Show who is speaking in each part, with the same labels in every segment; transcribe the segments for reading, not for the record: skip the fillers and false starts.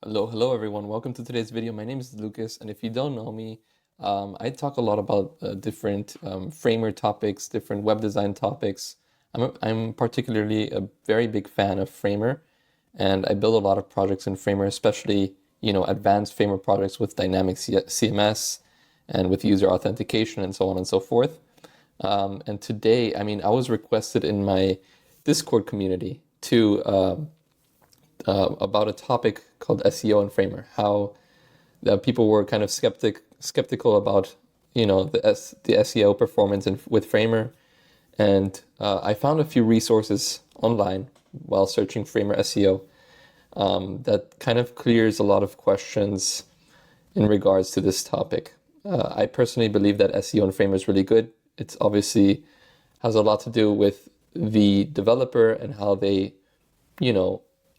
Speaker 1: Hello everyone. Welcome to today's video. My name is Lucas, and if you don't know me, I talk a lot about different framer topics, different web design topics. I'm particularly a very big fan of Framer, and I build a lot of projects in Framer, especially advanced Framer projects with dynamic CMS and with user authentication and so on and so forth. And today, I was requested in my Discord community to about a topic called SEO and Framer. How people were kind of skeptical about the SEO performance with Framer, and I found a few resources online while searching Framer SEO that kind of clears a lot of questions in regards to this topic. I personally believe that SEO and Framer is really good. It's obviously has a lot to do with the developer and how they,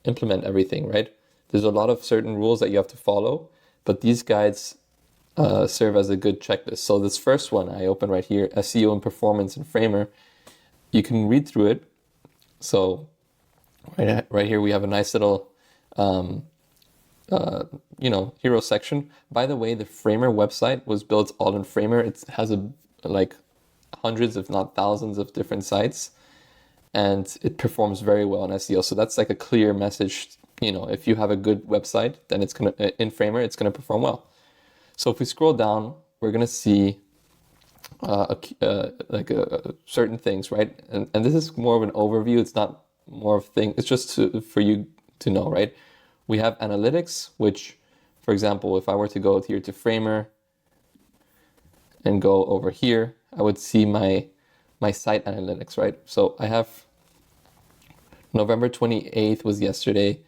Speaker 1: implement everything, right? There's a lot of certain rules that you have to follow, but these guides serve as a good checklist. So this first one I open right here, SEO and performance in Framer, you can read through it. So right here we have a nice little hero section. By the way, the Framer website was built all in Framer. It has like hundreds, if not thousands, of different sites, and it performs very well in SEO. So that's like a clear message. If you have a good website, then in Framer, it's gonna perform well. So if we scroll down, we're gonna see certain things, right? And this is more of an overview. It's not more of thing. It's just for you to know, right? We have analytics, which, for example, if I were to go here to Framer and go over here, I would see my site analytics, right? So I have November 28th was yesterday,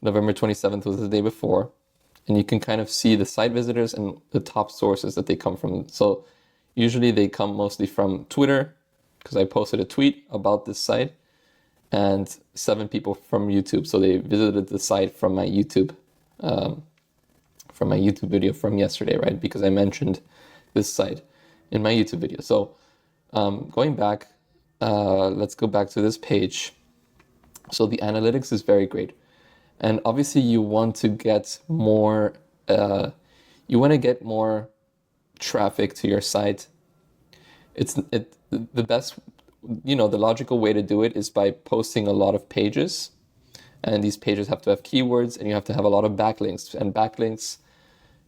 Speaker 1: November 27th was the day before, and you can kind of see the site visitors and the top sources that they come from. So usually they come mostly from Twitter, because I posted a tweet about this site, and 7 people from YouTube. So they visited the site from my YouTube video from yesterday, right? Because I mentioned this site in my YouTube video. So going back, let's go back to this page. So the analytics is very great. And obviously you want to get more, traffic to your site. The best, the logical way to do it is by posting a lot of pages. And these pages have to have keywords, and you have to have a lot of backlinks. And backlinks,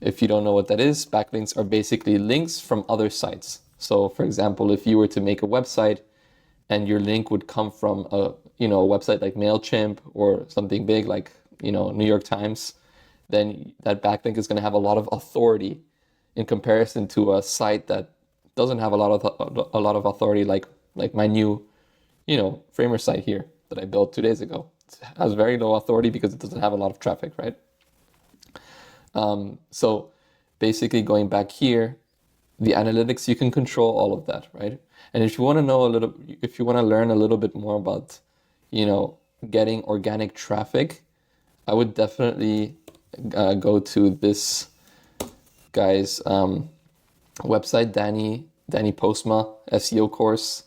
Speaker 1: if you don't know what that is, backlinks are basically links from other sites. So for example, if you were to make a website and your link would come from a website like MailChimp or something big like, New York Times, then that backlink is going to have a lot of authority in comparison to a site that doesn't have a lot of authority, like my new, Framer site here that I built 2 days ago. It has very low authority because it doesn't have a lot of traffic, right? So basically going back here, the analytics, you can control all of that, right? And if you want to learn a little bit more about, getting organic traffic, I would definitely go to this guy's website, Danny Postma SEO course.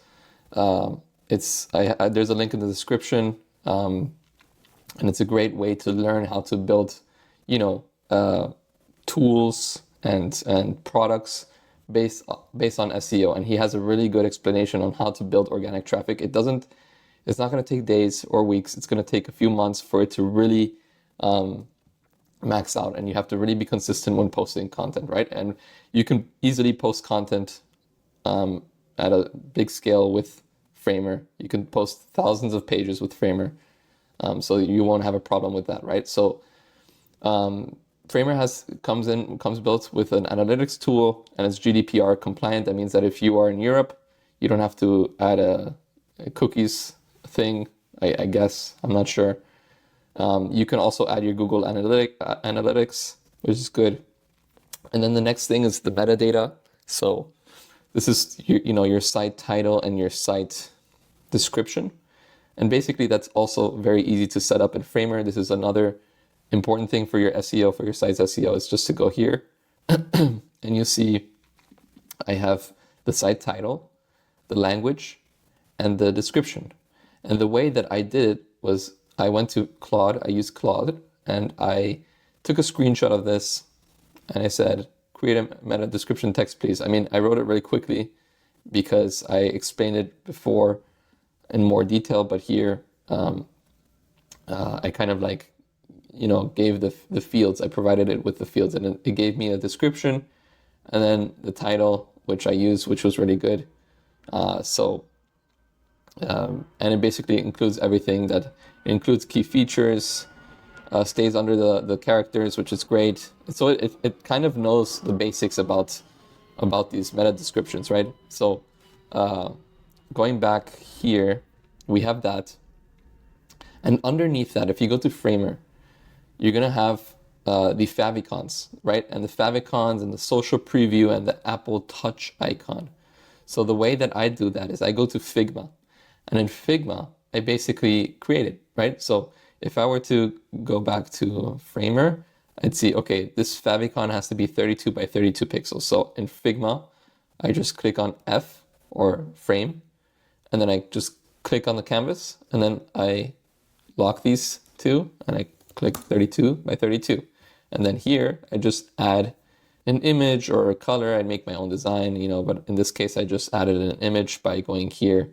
Speaker 1: There's a link in the description, and it's a great way to learn how to build, tools and products based on SEO, and he has a really good explanation on how to build organic traffic. It's not going to take days or weeks. It's going to take a few months for it to really max out, and you have to really be consistent when posting content, right? And you can easily post content at a big scale with Framer. You can post thousands of pages with Framer, so you won't have a problem with that, right? So Framer comes built with an analytics tool, and it's GDPR compliant. That means that if you are in Europe, you don't have to add a cookies thing, I guess. I'm not sure. You can also add your Google Analytics, which is good. And then the next thing is the metadata. So this is your site title and your site description. And basically that's also very easy to set up in Framer. This is another important thing for your SEO, for your site's SEO, is just to go here and you see I have the site title, the language, and the description. And the way that I did it was I went to Claude, I used Claude, and I took a screenshot of this and I said, create a meta description text, please. I mean, I wrote it really quickly because I explained it before in more detail, but here I kind of like, gave the fields. I provided it with the fields, and it gave me a description and then the title, which I used, which was really good. And it basically includes everything. That it includes key features, stays under the characters, which is great. So it kind of knows the basics about these meta descriptions, right? So going back here, we have that. And underneath that, if you go to Framer, you're going to have the favicons, right? And the favicons and the social preview and the Apple Touch icon. So the way that I do that is I go to Figma. And in Figma, I basically create it, right? So if I were to go back to Framer, I'd see, okay, this favicon has to be 32 by 32 pixels. So in Figma, I just click on F or frame, and then I just click on the canvas, and then I lock these two, and I click 32 by 32. And then here, I just add an image or a color. I'd make my own design, but in this case, I just added an image by going here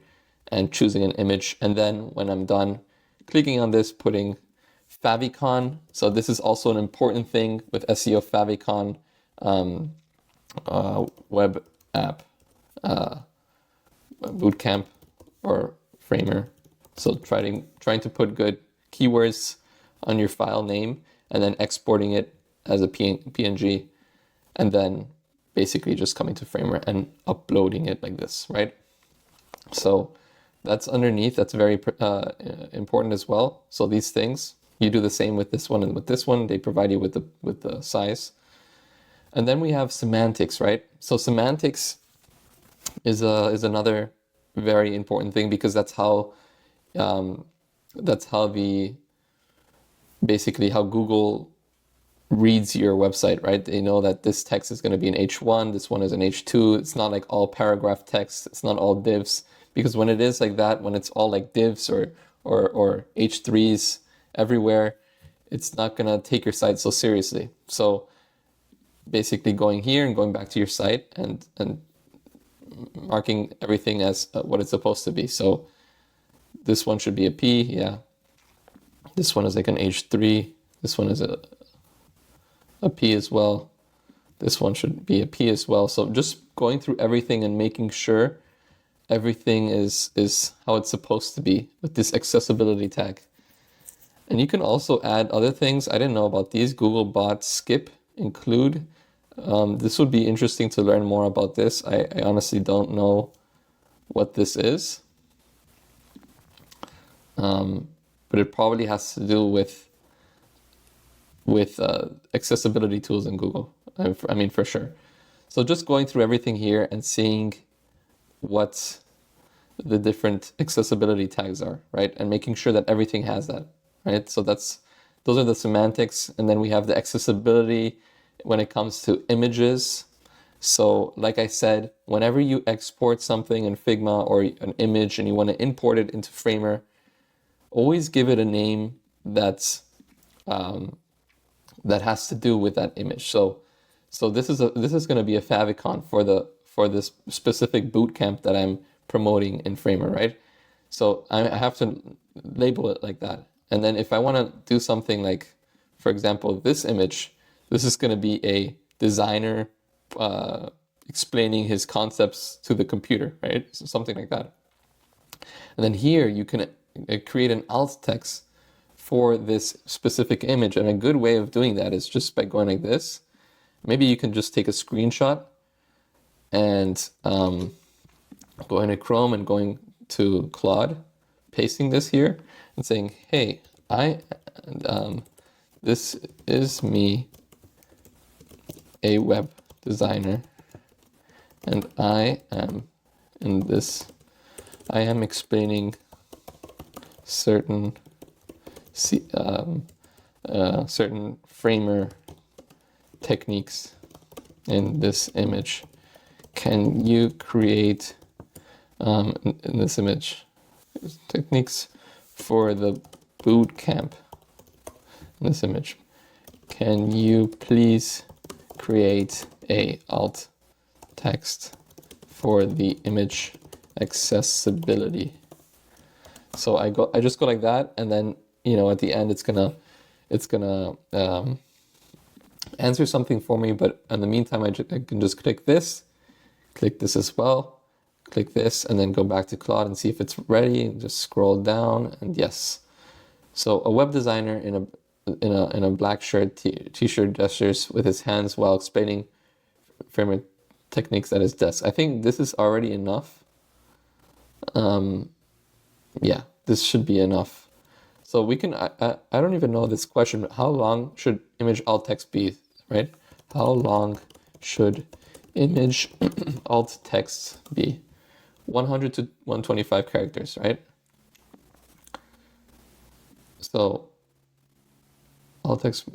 Speaker 1: and choosing an image. And then when I'm done clicking on this, putting favicon. So this is also an important thing with SEO favicon, web app, bootcamp or Framer. So trying to put good keywords on your file name and then exporting it as a PNG, and then basically just coming to Framer and uploading it like this, right? So that's underneath. That's very important as well. So these things, you do the same with this one and with this one. They provide you with the size. And then we have semantics, right? So semantics is another very important thing, because that's how basically how Google reads your website, right? They know that this text is going to be in H1, this one is in H2. It's not like all paragraph text. It's not all divs, because when it is like that, when it's all like divs or H3s everywhere, it's not going to take your site so seriously. So basically going here and going back to your site and marking everything as what it's supposed to be. So this one should be a P, yeah. This one is like an H3. This one is a P as well. This one should be a P as well. So just going through everything and making sure everything is how it's supposed to be with this accessibility tag. And you can also add other things. I didn't know about these. Googlebot skip include. This would be interesting to learn more about this. I honestly don't know what this is. But it probably has to do with accessibility tools in Google. I mean, for sure. So just going through everything here and seeing what the different accessibility tags are, right? And making sure that everything has that, right? So those are the semantics. And then we have the accessibility when it comes to images. So like I said, whenever you export something in Figma or an image and you want to import it into Framer, always give it a name that has to do with that image. So this is going to be a favicon for this specific bootcamp that I'm promoting in Framer, right? So I have to label it like that. And then if I want to do something like, for example, this image, this is going to be a designer explaining his concepts to the computer, right? So something like that. And then here you can create an alt text for this specific image. And a good way of doing that is just by going like this. Maybe you can just take a screenshot and going to Chrome and going to Claude, pasting this here and saying, hey, this is me, a web designer, and I am explaining certain Framer techniques in this image. Can you create in this image techniques for the boot camp in this image? can you please create a alt text for the image accessibility? So I just go like that, and then at the end it's gonna answer something for me. But in the meantime, I can just click this as well, click this, and then go back to Claude and see if it's ready, and just scroll down, and yes. So a web designer in a black shirt, t-shirt gestures with his hands while explaining framework techniques at his desk. I think this is already enough. Yeah, this should be enough. So we can, I don't even know this question, but how long should image alt text be, right? How long should image alt text be? 100 to 125 characters, right? So alt text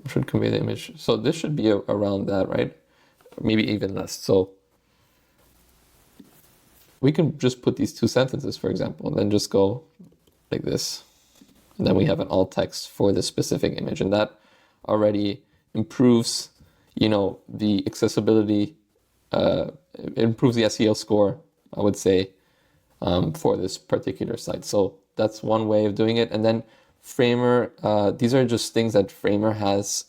Speaker 1: should convey the image. So this should be around that, right? Maybe even less. So we can just put these 2 sentences, for example, and then just go like this. And then we have an alt text for this specific image. And that already improves, the accessibility, it improves the SEO score, I would say, for this particular site. So that's one way of doing it. And then Framer, these are just things that Framer has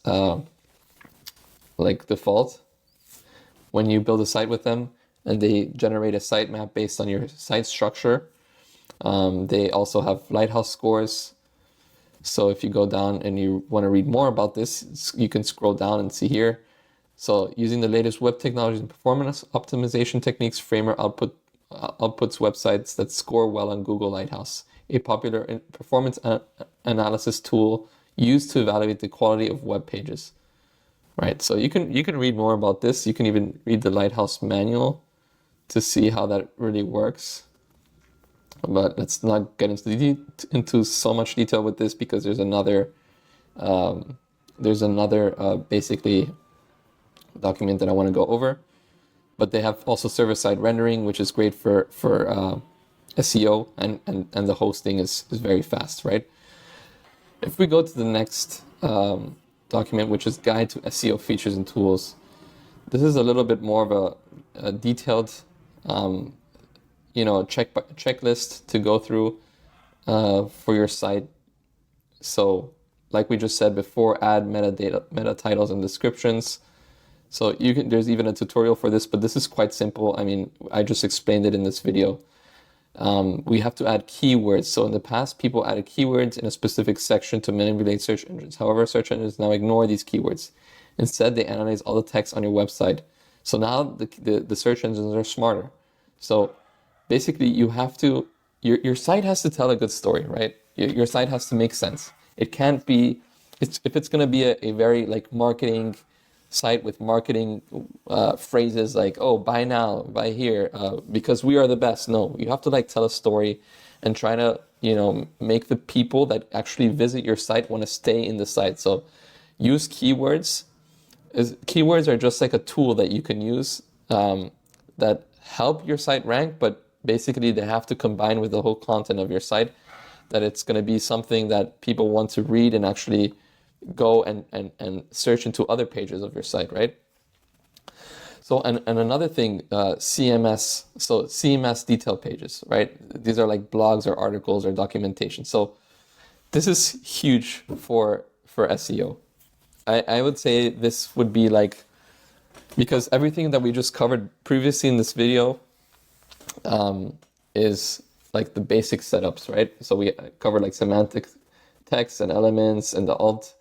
Speaker 1: like default when you build a site with them, and they generate a sitemap based on your site structure. They also have lighthouse scores. So if you go down and you want to read more about this, you can scroll down and see here. So using the latest web technologies and performance optimization techniques, Framer outputs websites that score well on Google Lighthouse, a popular performance analysis tool used to evaluate the quality of web pages. Right, so you can read more about this. You can even read the Lighthouse manual to see how that really works. But let's not get into so much detail with this, because there's another basically document that I want to go over. But they have also server-side rendering, which is great for SEO, and the hosting is very fast, right? If we go to the next document, which is Guide to SEO Features and Tools, this is a little bit more of a detailed checklist to go through for your site. So like we just said before, add meta titles and descriptions. So there's even a tutorial for this, but this is quite simple. I mean, I just explained it in this video. We have to add keywords. So in the past, people added keywords in a specific section to manipulate search engines. However, search engines now ignore these keywords. Instead, they analyze all the text on your website. So now the search engines are smarter. So basically, your site has to tell a good story, right? Your site has to make sense. It can't be, if it's going to be a very like marketing site with marketing phrases like, oh, buy now, buy here, because we are the best. No, you have to like tell a story and try to, make the people that actually visit your site want to stay in the site. So use keywords. Keywords are just like a tool that you can use that help your site rank, but basically they have to combine with the whole content of your site, that it's going to be something that people want to read and actually go and search into other pages of your site, right? So, and another thing, CMS, so CMS detail pages, right? These are like blogs or articles or documentation. So this is huge for SEO. I would say this would be like, because everything that we just covered previously in this video is like the basic setups, right? So we covered like semantic text and elements and the alt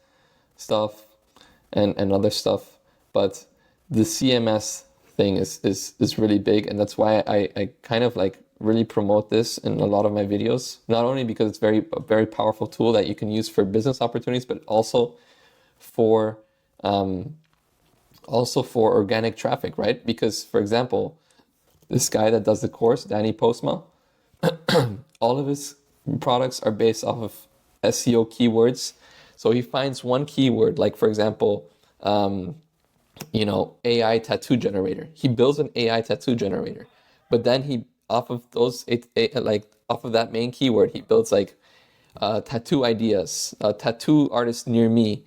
Speaker 1: stuff and other stuff, but the CMS thing is really big, and that's why I kind of like really promote this in a lot of my videos, not only because it's a very powerful tool that you can use for business opportunities, but also for organic traffic, right? Because, for example, this guy that does the course, Danny Postma, all of his products are based off of SEO keywords. So he finds one keyword, like for example, AI tattoo generator. He builds an AI tattoo generator, but then he, off of those, off of that main keyword, he builds like tattoo ideas, tattoo artist near me,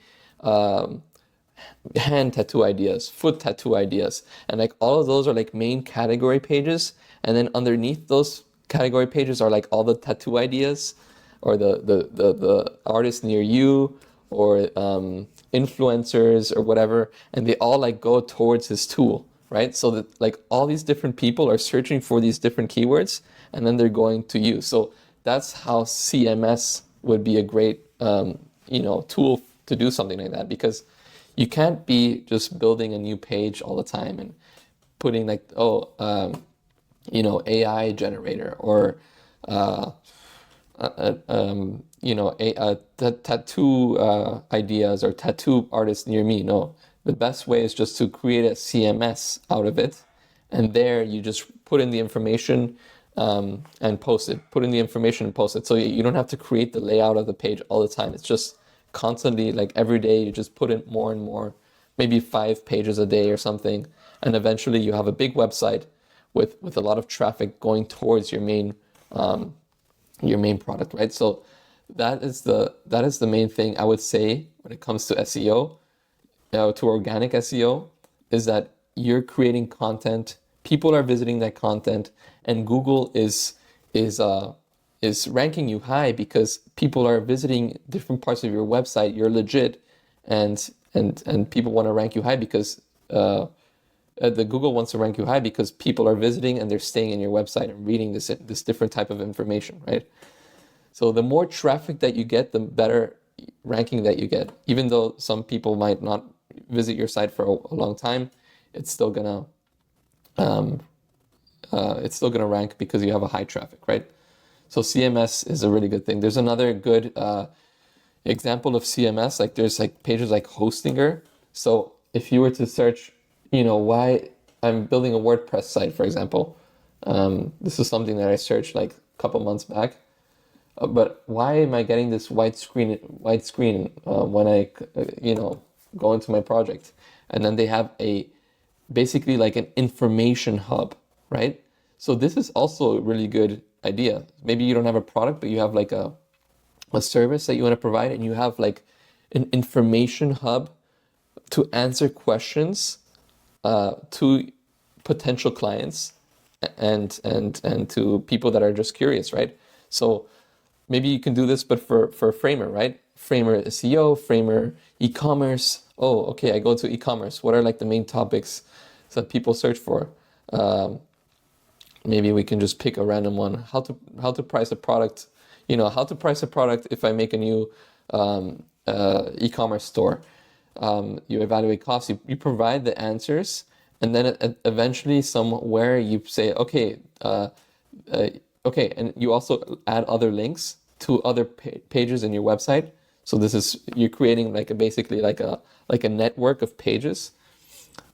Speaker 1: hand tattoo ideas, foot tattoo ideas, and like all of those are like main category pages, and then underneath those category pages are like all the tattoo ideas, or the artists near you, or influencers or whatever, and they all like go towards his tool, right? So that like all these different people are searching for these different keywords, and then they're going to you. So that's how CMS would be a great tool to do something like that, because you can't be just building a new page all the time and putting like AI generator, or tattoo ideas, or tattoo artists near me. No, the best way is just to create a CMS out of it, and there you just put in the information and post it. Put in the information and post it. So you don't have to create the layout of the page all the time. It's just constantly, like every day, you just put in more and more, maybe 5 pages a day or something, and eventually you have a big website with a lot of traffic going towards your main product, right? So that is the main thing I would say when it comes to SEO, to organic SEO, is that you're creating content, people are visiting that content, and Google is ranking you high because people are visiting different parts of your website. You're legit, and people want to rank you high because the Google wants to rank you high because people are visiting and they're staying in your website and reading this different type of information, right? So the more traffic that you get, the better ranking that you get. Even though some people might not visit your site for a long time, it's still gonna rank because you have a high traffic, right? So CMS is a really good thing. There's another good example of CMS. Like there's like pages like Hostinger. So if you were to search, why I'm building a WordPress site, for example, this is something that I searched like a couple months back. But why am I getting this white screen when I go into my project? And then they have basically like an information hub, right? So this is also a really good idea. Maybe you don't have a product, but you have like a service that you want to provide, and you have like an information hub to answer questions to potential clients and to people that are just curious, right? So maybe you can do this, but for Framer, right? Framer SEO, Framer e-commerce. Oh, okay, I go to e-commerce. What are like the main topics that people search for? Maybe we can just pick a random one. How to price a product. How to price a product if I make a new e-commerce store. You evaluate costs. You provide the answers, and then eventually somewhere you say, okay, and you also add other links to other pages in your website. So you're creating basically like a network of pages,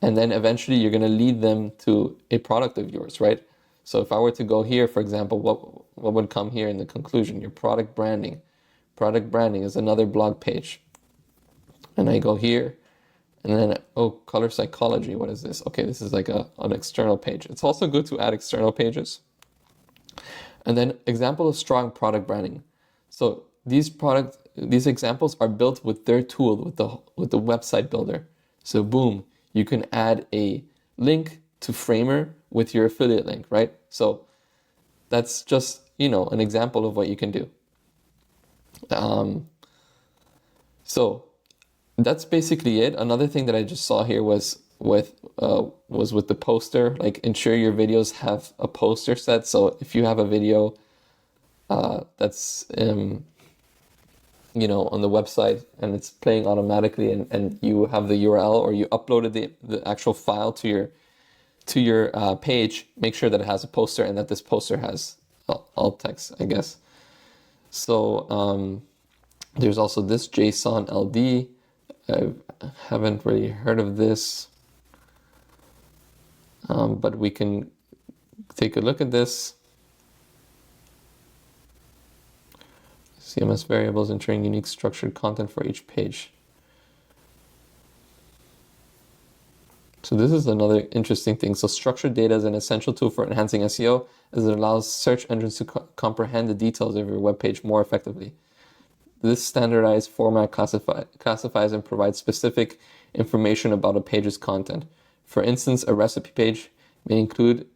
Speaker 1: and then eventually you're going to lead them to a product of yours, right? So if I were to go here, for example, what would come here in the conclusion? Your product branding. Product branding is another blog page. And I go here, and then, color psychology. What is this? Okay, this is like an external page. It's also good to add external pages. And then example of strong product branding. So these examples are built with their tool, with the website builder. So boom, you can add a link to Framer with your affiliate link, right? So that's just, an example of what you can do. So that's basically it. Another thing that I just saw here was with the poster. Like, ensure your videos have a poster set. So if you have a video that's on the website and it's playing automatically, and you have the URL, or you uploaded the actual file to your page, make sure that it has a poster and that this poster has alt text, I guess. So there's also this JSON LD. I haven't really heard of this, but we can take a look at this. CMS variables, ensuring unique structured content for each page. So this is another interesting thing. So structured data is an essential tool for enhancing SEO, as it allows search engines to comprehend the details of your web page more effectively. This standardized format classifies and provides specific information about a page's content. For instance, a recipe page may include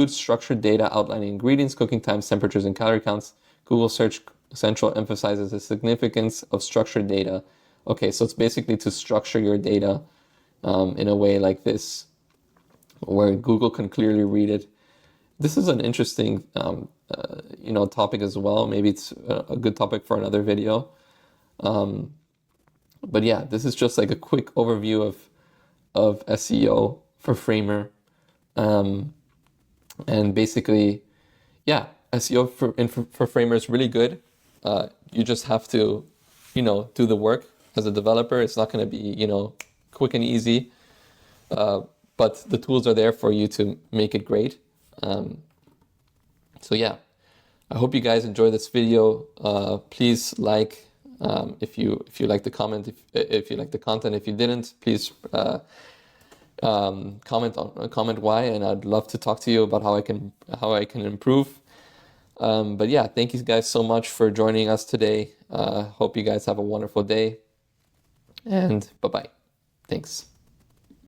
Speaker 1: structured data outlining ingredients, cooking times, temperatures, and calorie counts. Google Search Central emphasizes the significance of structured data. Okay, so it's basically to structure your data in a way like this, where Google can clearly read it. This is an interesting, topic as well. Maybe it's a good topic for another video. But yeah, this is just like a quick overview of SEO for Framer. And basically, yeah, SEO for Framer is really good. You just have to, do the work as a developer. It's not going to be, quick and easy. But the tools are there for you to make it great. So yeah, I hope you guys enjoy this video. Please like if you like the comment, if you like the content. If you didn't, please comment why, and I'd love to talk to you about how I can improve. But yeah, thank you guys so much for joining us today. Hope you guys have a wonderful day, and bye-bye. Thanks.